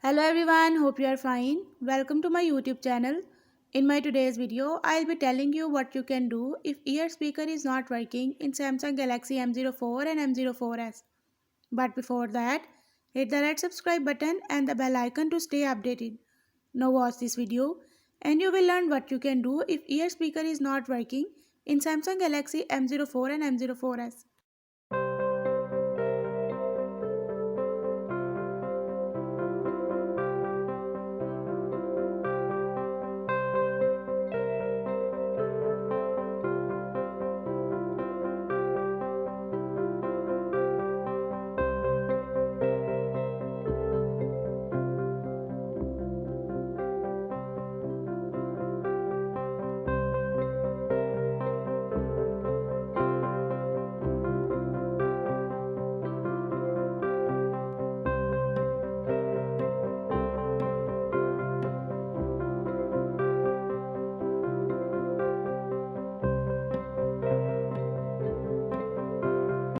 Hello everyone, hope you are fine. Welcome to my YouTube channel. In my today's video, I'll be telling you what you can do if ear speaker is not working in Samsung Galaxy M04 and M04s. But before that, hit the red subscribe button and the bell icon to stay updated. Now watch this video and you will learn what you can do if ear speaker is not working in Samsung Galaxy M04 and M04s.